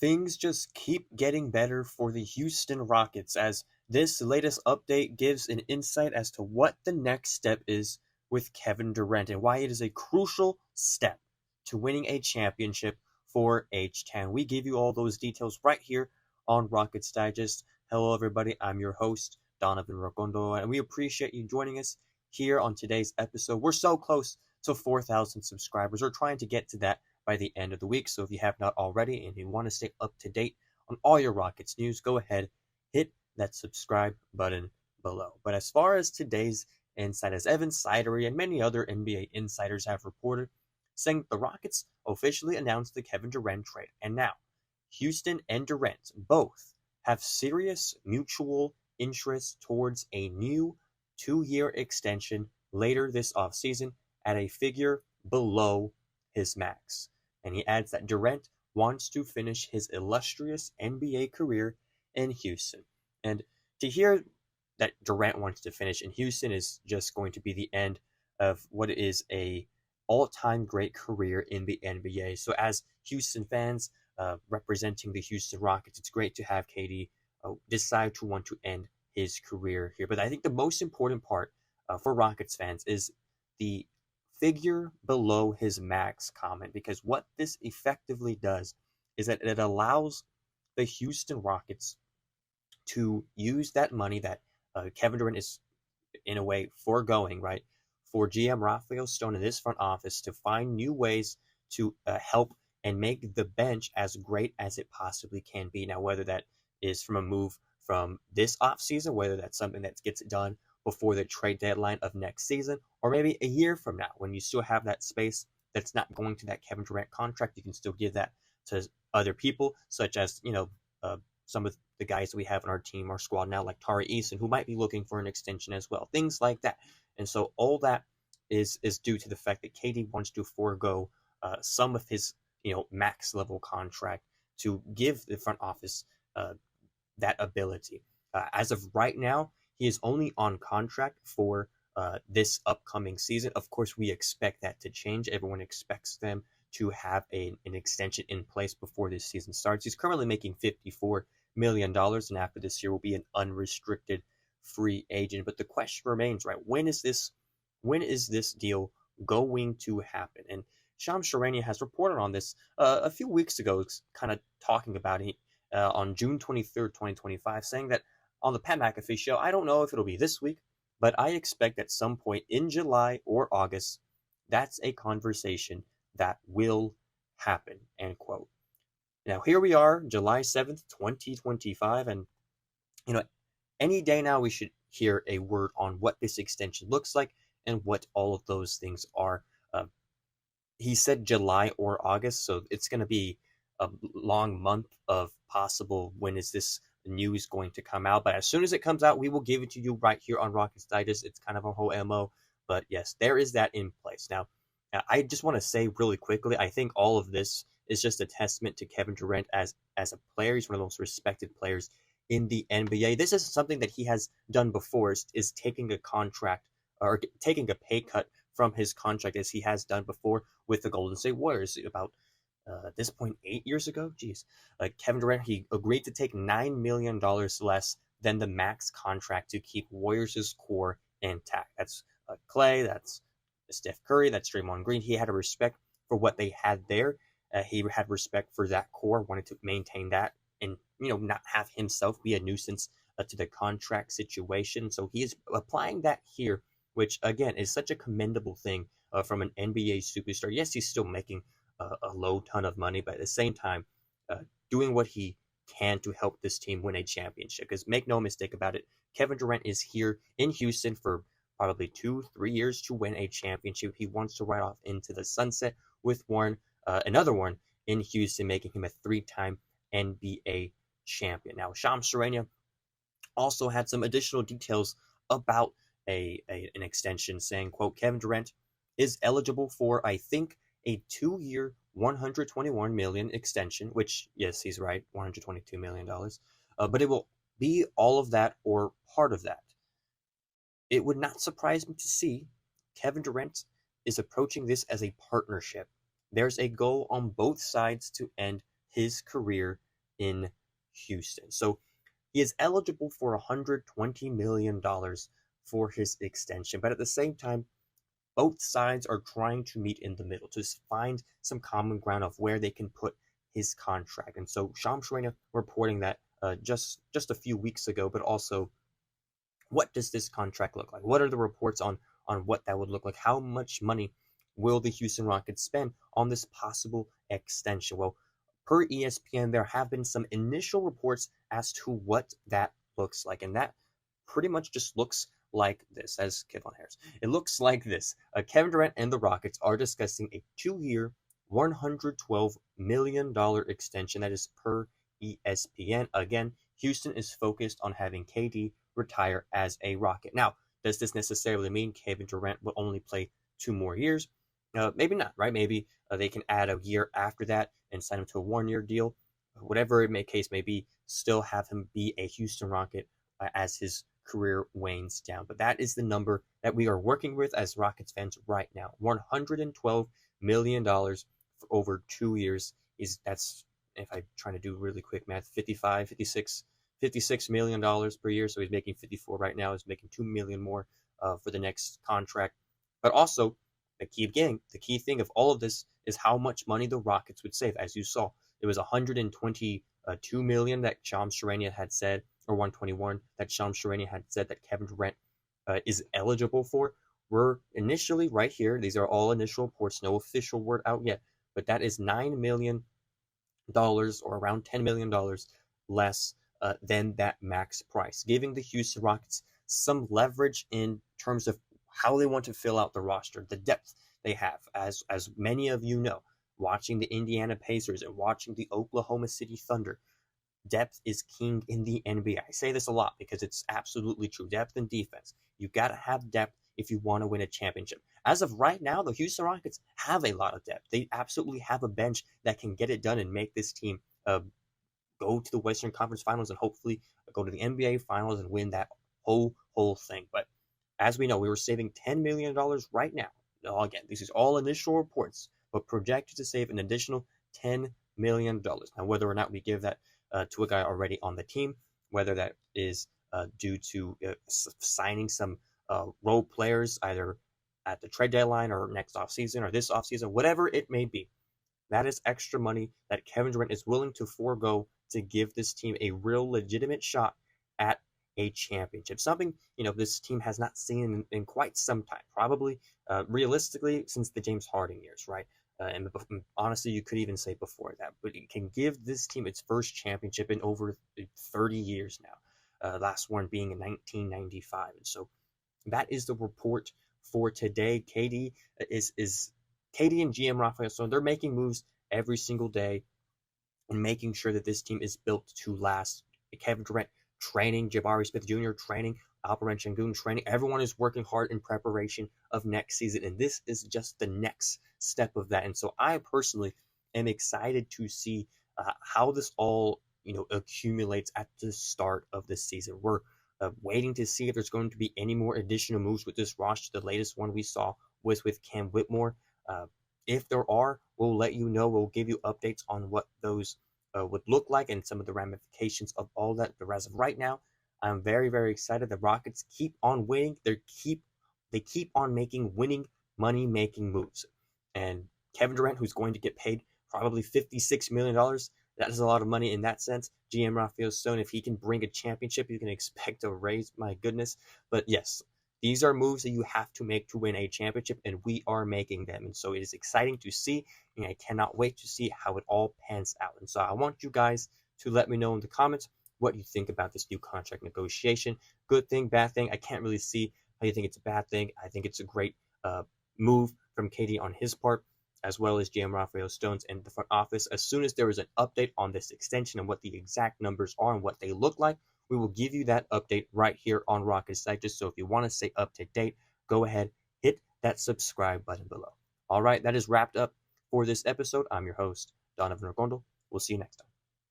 things just keep getting better for the Houston Rockets as this latest update gives an insight as to what the next step is with Kevin Durant and why it is a crucial step to winning a championship for H10. We give you all those details right here on Rockets Digest. Hello, everybody. I'm your host, Donovan Ricondo, and we appreciate you joining us here on today's episode. We're so close to 4,000 subscribers. We're trying to get to that by the end of the week. So if you have not already and you want to stay up to date on all your Rockets news, go ahead, hit that subscribe button below. But as far as today's insight, as Evan Sidery and many other NBA insiders have reported, saying that the Rockets officially announced the Kevin Durant trade. And now, Houston and Durant both have serious mutual interest towards a new 2-year extension later this offseason at a figure below his max. And he adds that Durant wants to finish his illustrious NBA career in Houston. And to hear that Durant wants to finish in Houston is just going to be the end of what is a all-time great career in the NBA. So as Houston fans representing the Houston Rockets, it's great to have KD decide to want to end his career here. But I think the most important part for Rockets fans is the figure below his max comment, because what this effectively does is that it allows the Houston Rockets to use that money that Kevin Durant is in a way foregoing, right, for GM Rafael Stone and this front office to find new ways to help and make the bench as great as it possibly can be. Now, whether that is from a move from this offseason, whether that's something that gets done before the trade deadline of next season, or maybe a year from now when you still have that space that's not going to that Kevin Durant contract, you can still give that to other people, such as, some of the guys that we have on our team, our squad now, like Tari Eason, who might be looking for an extension as well, things like that. And so all that is due to the fact that KD wants to forego some of his, max level contract to give the front office that ability. As of right now, he is only on contract for this upcoming season. Of course, we expect that to change. Everyone expects them to have an extension in place before this season starts. He's currently making $54 million, and after this year will be an unrestricted free agent. But the question remains, right? When is this deal going to happen? And Shams Charania has reported on this a few weeks ago, kind of talking about it on June 23rd, 2025, saying that on the Pat McAfee show, I don't know if it'll be this week, but I expect at some point in July or August, that's a conversation that will happen, end quote. Now, here we are, July 7th, 2025, and, any day now we should hear a word on what this extension looks like and what all of those things are. He said July or August, so it's going to be a long month of possible when is this news going to come out. But as soon as it comes out, we will give it to you right here on Rockets Digest. It's kind of our whole MO. But yes, there is that in place. Now, I just want to say really quickly, I think all of this is just a testament to Kevin Durant as a player. He's one of the most respected players in the NBA. This is something that he has done before, is taking a contract or taking a pay cut from his contract, as he has done before with the Golden State Warriors about at this point 8 years ago. Kevin Durant, he agreed to take $9 million less than the max contract to keep Warriors' core intact. That's Clay, that's Steph Curry, that's Draymond Green. He had a respect for what they had there. He had respect for that core, wanted to maintain that and, not have himself be a nuisance to the contract situation. So he is applying that here, which, again, is such a commendable thing from an NBA superstar. Yes, he's still making a low ton of money, but at the same time, doing what he can to help this team win a championship. Because make no mistake about it, Kevin Durant is here in Houston for probably 2-3 years to win a championship. He wants to ride off into the sunset with another one in Houston, making him a 3-time NBA champion. Now, Shams Charania also had some additional details about an extension, saying, quote, Kevin Durant is eligible for, I think, a 2-year, $121 million extension, which, yes, he's right, $122 million. But it will be all of that or part of that. It would not surprise me to see Kevin Durant is approaching this as a partnership. There's a goal on both sides to end his career in Houston. So he is eligible for $120 million for his extension, but at the same time, both sides are trying to meet in the middle to find some common ground of where they can put his contract. And so Shams Charania reporting that just a few weeks ago, but also what does this contract look like? What are the reports on what that would look like? How much money will the Houston Rockets spend on this possible extension? Well, per ESPN, there have been some initial reports as to what that looks like, and that pretty much just looks like this, as Kevin Harris. It looks like this. Kevin Durant and the Rockets are discussing a 2-year, $112 million extension. That is per ESPN. Again, Houston is focused on having KD retire as a Rocket. Now, does this necessarily mean Kevin Durant will only play 2 more years? Maybe not, right? Maybe they can add a year after that and sign him to a 1-year deal. Whatever case may be, still have him be a Houston Rocket as his career wanes down. But that is the number that we are working with as Rockets fans right now. $112 million for over 2 years. That's, if I'm trying to do really quick math, $56 million per year. So he's making 54 right now. He's making $2 million more for the next contract. But also, the key thing of all of this is how much money the Rockets would save. As you saw, it was $122 million that Shams Charania had said, or 121 that Shams Charania had said that Kevin Durant is eligible for. We're initially right here. These are all initial reports, no official word out yet, but that is $9 million or around $10 million less than that max price, giving the Houston Rockets some leverage in terms of how they want to fill out the roster, the depth they have. As many of you know, watching the Indiana Pacers and watching the Oklahoma City Thunder, depth is king in the NBA. I say this a lot because it's absolutely true. Depth and defense. You got to have depth if you want to win a championship. As of right now, the Houston Rockets have a lot of depth. They absolutely have a bench that can get it done and make this team go to the Western Conference Finals and hopefully go to the NBA Finals and win that whole thing. But as we know, we were saving $10 million right now. Now, again, this is all initial reports, but projected to save an additional $10 million. Now, whether or not we give that to a guy already on the team, whether that is due to signing some role players either at the trade deadline or next offseason or this offseason, whatever it may be, that is extra money that Kevin Durant is willing to forego to give this team a real legitimate shot at a championship. Something, this team has not seen in quite some time, probably realistically since the James Harden years, right? And honestly, you could even say before that, but it can give this team its first championship in over 30 years now. Last one being in 1995. And so that is the report for today. KD and GM Rafael, so they're making moves every single day and making sure that this team is built to last. Kevin Durant training, Jabari Smith Jr. training, Alperen Şengün training. Everyone is working hard in preparation of next season, and this is just the next step of that. And so I personally am excited to see how this all accumulates at the start of the season. We're waiting to see if there's going to be any more additional moves with this roster. The latest one we saw was with Cam Whitmore. If there are, we'll let you know. We'll give you updates on what those would look like and some of the ramifications of all that. But as of right now, I'm very, very excited. The Rockets keep on winning. They keep on making winning money-making moves. And Kevin Durant, who's going to get paid probably $56 million, that is a lot of money in that sense. GM Rafael Stone, if he can bring a championship, you can expect a raise. My goodness. But yes, these are moves that you have to make to win a championship, and we are making them. And so it is exciting to see, and I cannot wait to see how it all pans out. And so I want you guys to let me know in the comments what you think about this new contract negotiation. Good thing, bad thing? I can't really see how you think it's a bad thing. I think it's a great move from KD on his part, as well as GM Rafael Stone's and the front office. As soon as there is an update on this extension and what the exact numbers are and what they look like, we will give you that update right here on Rockets Digest. So if you want to stay up to date, go ahead, hit that subscribe button below. All right, that is wrapped up for this episode. I'm your host, Donovan Ricondo. We'll see you next time.